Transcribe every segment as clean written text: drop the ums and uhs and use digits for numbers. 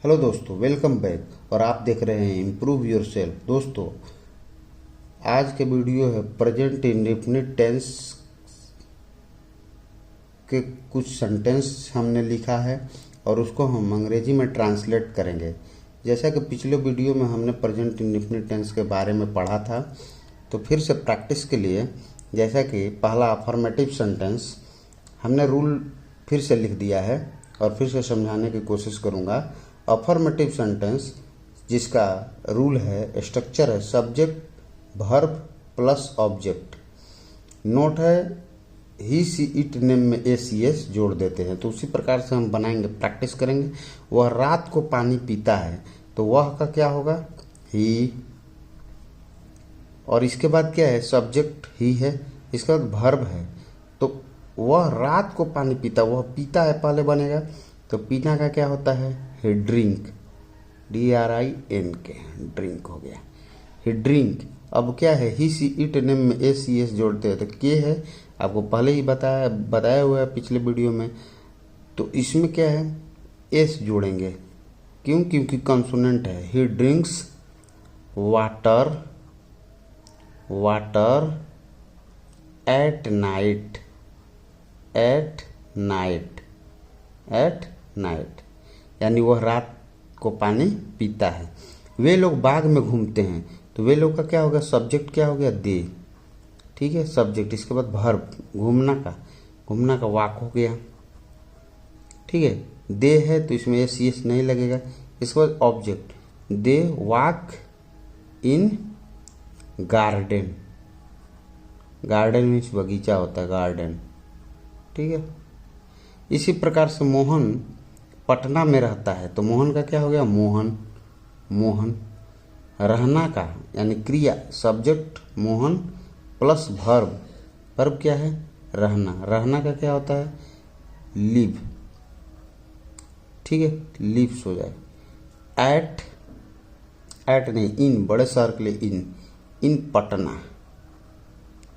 Hello दोस्तों, welcome back. और आप देख रहे हैं इम्प्रूव योर सेल्फ। दोस्तों, आज के वीडियो है प्रेजेंट इंडेफिनिट टेंस के कुछ सेंटेंस हमने लिखा है और उसको हम अंग्रेजी में ट्रांसलेट करेंगे। जैसा कि पिछले वीडियो में हमने प्रेजेंट इंडेफिनिट टेंस के बारे में पढ़ा था, तो फिर से प्रैक्टिस के लिए, जैसा कि पहला अफर्मेटिव सेंटेंस हमने रूल फिर से लिख दिया है और फिर से समझाने की कोशिश करूँगा। अफर्मेटिव सेंटेंस जिसका रूल है, स्ट्रक्चर है subject verb plus object. Note है ही सी इट नेम में एसीएस जोड़ देते हैं। तो उसी प्रकार से हम बनाएंगे, प्रैक्टिस करेंगे। वह रात को पानी पीता है, तो वह का क्या होगा, ही। और इसके बाद क्या है, सब्जेक्ट ही है, इसके बाद वर्ब है। तो वह रात को पानी पीता, वह पीता है पहले बनेगा, तो पीना का क्या होता है, ही ड्रिंक, DRINK, ड्रिंक हो गया, ही ड्रिंक। अब क्या है, ही सी इट नेम में ACS जोड़ते हैं, तो के है, आपको पहले ही बताया हुआ है पिछले वीडियो में। तो इसमें क्या है, एस जोड़ेंगे। क्यों? क्योंकि कंसोनेंट है। ही ड्रिंक्स वाटर एट नाइट, यानी वह रात को पानी पीता है। वे लोग बाग में घूमते हैं, तो वे लोग का क्या हो गया, सब्जेक्ट क्या हो गया, दे। ठीक है, सब्जेक्ट। इसके बाद वर्ब, घूमना का वाक हो गया। ठीक है, दे है तो इसमें एस नहीं लगेगा। इसके बाद object, they walk in garden. Garden means बगीचा होता है, गार्डन। ठीक है, इसी प्रकार से मोहन पटना में रहता है, तो मोहन का क्या हो गया, मोहन। रहना का यानी क्रिया, सब्जेक्ट मोहन प्लस वर्ब क्या है, रहना का क्या होता है, लिव। ठीक है, लिव्स हो जाए। एट नहीं, इन, बड़े शहर के लिए इन पटना।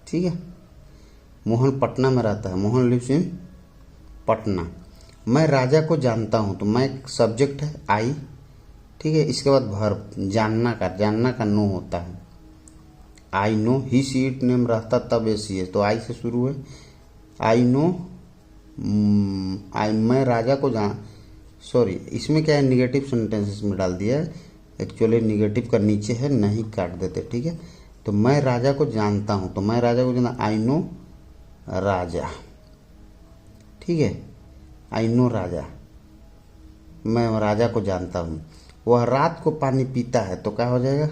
ठीक है, मोहन पटना में रहता है, मोहन लिव्स इन पटना। मैं राजा को जानता हूँ, तो मैं सब्जेक्ट है, आई। ठीक है, इसके बाद वर्ब, जानना का नो होता है, I know. He see it name रहता तब एसीएस, तो आई से शुरू है। आई नो, मैं राजा को सॉरी, इसमें क्या है, निगेटिव सेंटेंसेस में डाल दिया है। एक्चुअली निगेटिव का नीचे है, नहीं काट देते। ठीक है, तो मैं राजा को जानता हूँ, तो मैं राजा को जानता, आई नो राजा। ठीक है, आई नो राजा, मैं राजा को जानता हूँ। वह रात को पानी पीता है, तो क्या हो जाएगा,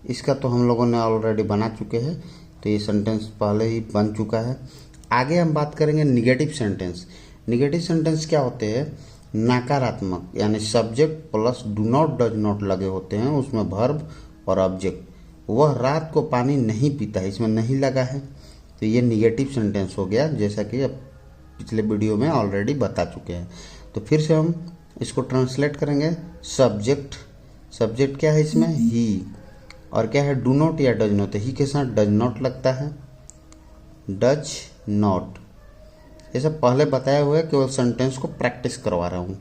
इसका तो हम लोगों ने ऑलरेडी बना चुके हैं, तो ये सेंटेंस पहले ही बन चुका है। आगे हम बात करेंगे निगेटिव सेंटेंस। निगेटिव सेंटेंस क्या होते हैं, नकारात्मक, यानी subject plus do not does not लगे होते हैं, उसमें वर्ब और ऑब्जेक्ट। वह रात को पानी नहीं पीता है, इसमें नहीं लगा है, तो ये निगेटिव सेंटेंस हो गया, जैसा कि अब पिछले वीडियो में ऑलरेडी बता चुके हैं। तो फिर से हम इसको ट्रांसलेट करेंगे। सब्जेक्ट क्या है इसमें, ही, और क्या है, डू नॉट या डज नॉट। ही के साथ डज नॉट लगता है, डज नॉट। ये सब पहले बताया हुआ है, केवल सेंटेंस को प्रैक्टिस करवा रहा हूँ।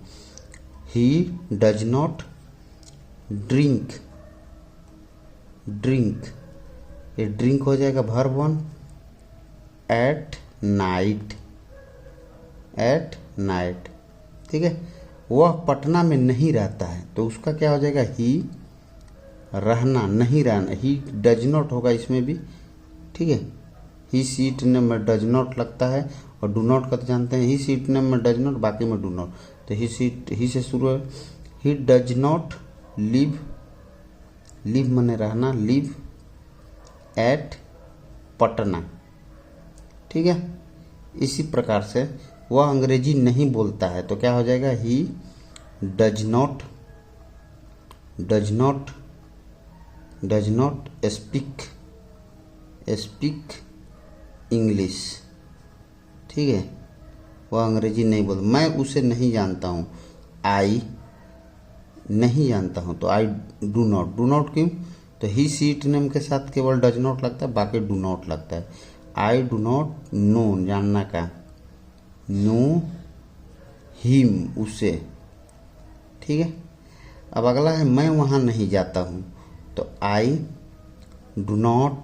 ही डज नॉट ड्रिंक, ये ड्रिंक हो जाएगा वर्ब 1। Eight night. ठीक है, वह पटना में नहीं रहता है, तो उसका क्या हो जाएगा, ही, नहीं रहना, ही डज नॉट होगा इसमें भी। ठीक है, ही सीट नेम में डज नॉट लगता है, और डू नॉट का तो जानते हैं, ही सीट नेम में डज नॉट, बाकी में डू नॉट। तो ही से शुरू है। ही डज नॉट लिव माने रहना, लिव एट पटना। ठीक है, इसी प्रकार से वह अंग्रेजी नहीं बोलता है, तो क्या हो जाएगा, he does not speak English. ठीक है, वह अंग्रेजी नहीं बोलता। मैं उसे नहीं जानता हूँ, आई नहीं जानता हूँ, तो आई डू नॉट क्यों, तो ही सीट नेम के साथ केवल डज नॉट लगता है, बाकी डू नॉट लगता है। आई डू नॉट नो, जानना का, नो हिम, उसे। ठीक है। अब अगला है मैं वहाँ नहीं जाता हूँ, तो आई डू नॉट,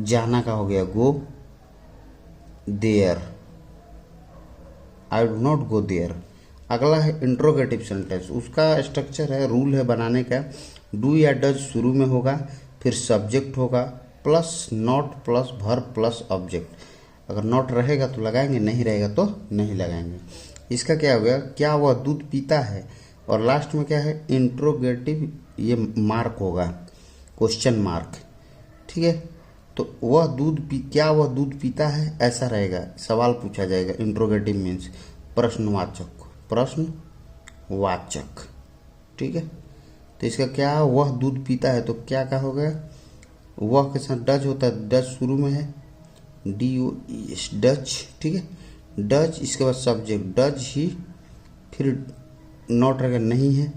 जाना का हो गया go there, I do not go there. अगला है इंट्रोगेटिव सेंटेंस, उसका स्ट्रक्चर है, रूल है बनाने का, डू या डज शुरू में होगा, फिर सब्जेक्ट होगा plus not plus verb plus object. अगर नॉट रहेगा तो लगाएंगे, नहीं रहेगा तो नहीं लगाएंगे। इसका क्या हो गया, क्या वह दूध पीता है, और लास्ट में क्या है इंट्रोगेटिव, ये मार्क होगा क्वेश्चन मार्क, ठीक है। तो वह क्या वह दूध पीता है, ऐसा रहेगा, सवाल पूछा जाएगा। इंट्रोगेटिव मीन्स प्रश्नवाचक, प्रश्नवाचक, ठीक है। तो इसका क्या, वह दूध पीता है, तो क्या का हो गया, वह के साथ डज होता है, डज शुरू में है, DOES डज, ठीक है, डज। इसके बाद सब्जेक्ट डज ही, फिर नॉट रहेगा, नहीं है,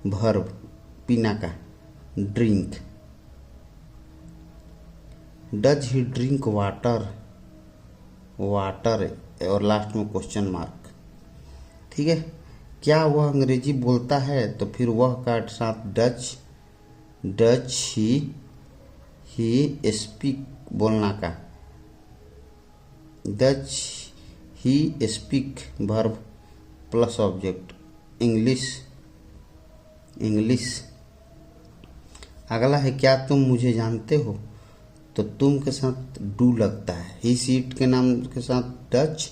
वर्ब पीना का drink, does he drink water, water, और लास्ट में क्वेश्चन मार्क, ठीक है। क्या वह अंग्रेजी बोलता है, तो फिर वह का साथ डज ही स्पीक, बोलना का, does he speak verb plus object English. अगला है क्या तुम मुझे जानते हो, तो तुम के साथ डू लगता है, ही सीट के नाम के साथ डच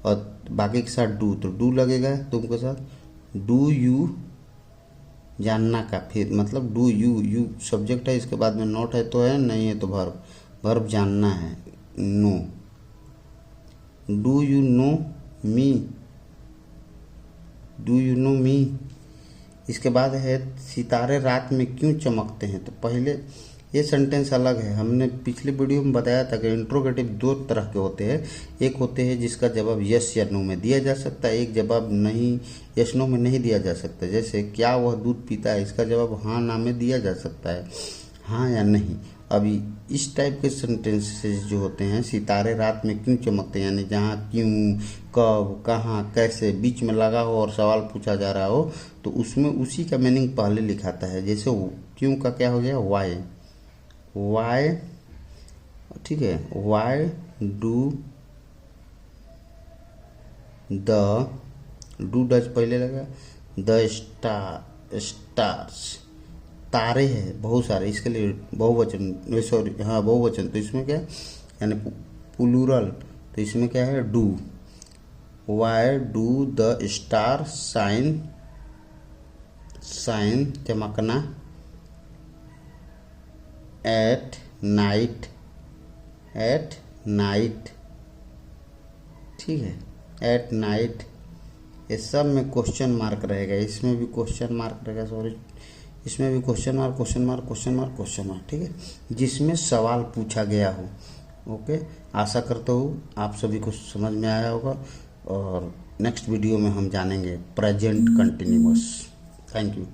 और बाकी के साथ डू, तो डू लगेगा तुम के साथ। डू यू, जानना का, फिर मतलब डू यू सब्जेक्ट है, इसके बाद में नॉट है तो है, नहीं है तो वर्ब जानना है, know. Do you know me, do you know me. इसके बाद है सितारे रात में क्यों चमकते हैं, तो पहले ये सेंटेंस अलग है, हमने पिछले वीडियो में बताया था कि इंट्रोगेटिव दो तरह के होते हैं, एक होते हैं जिसका जवाब यस या नो में दिया जा सकता है, एक जवाब नहीं, यस नो में नहीं दिया जा सकता। जैसे क्या वह दूध पीता है, इसका जवाब हाँ ना में दिया जा सकता है, हाँ या नहीं। अभी इस टाइप के सेंटेंसेस जो होते हैं, सितारे रात में क्यों चमकते हैं, यानी जहाँ क्यों, कब, कहाँ, कैसे बीच में लगा हो और सवाल पूछा जा रहा हो, तो उसमें उसी का मीनिंग पहले लिखाता है। जैसे क्यों का क्या हो गया, वाई, ठीक है, वाई डू डज पहले लगा, द स्टार्स, तारे हैं बहुत सारे, इसके लिए बहुवचन, सॉरी हाँ बहुवचन, तो इसमें क्या यानी प्लूरल, तो इसमें क्या है do. Why do the star shine चमकना, एट नाइट, ठीक है, एट नाइट। ये सब में क्वेश्चन मार्क रहेगा, इसमें भी क्वेश्चन मार्क रहेगा, सॉरी इसमें भी क्वेश्चन मार्क, ठीक है, जिसमें सवाल पूछा गया हो। ओके, आशा करता हूँ आप सभी को समझ में आया होगा, और नेक्स्ट वीडियो में हम जानेंगे प्रेजेंट कंटिन्यूअस। Thank you.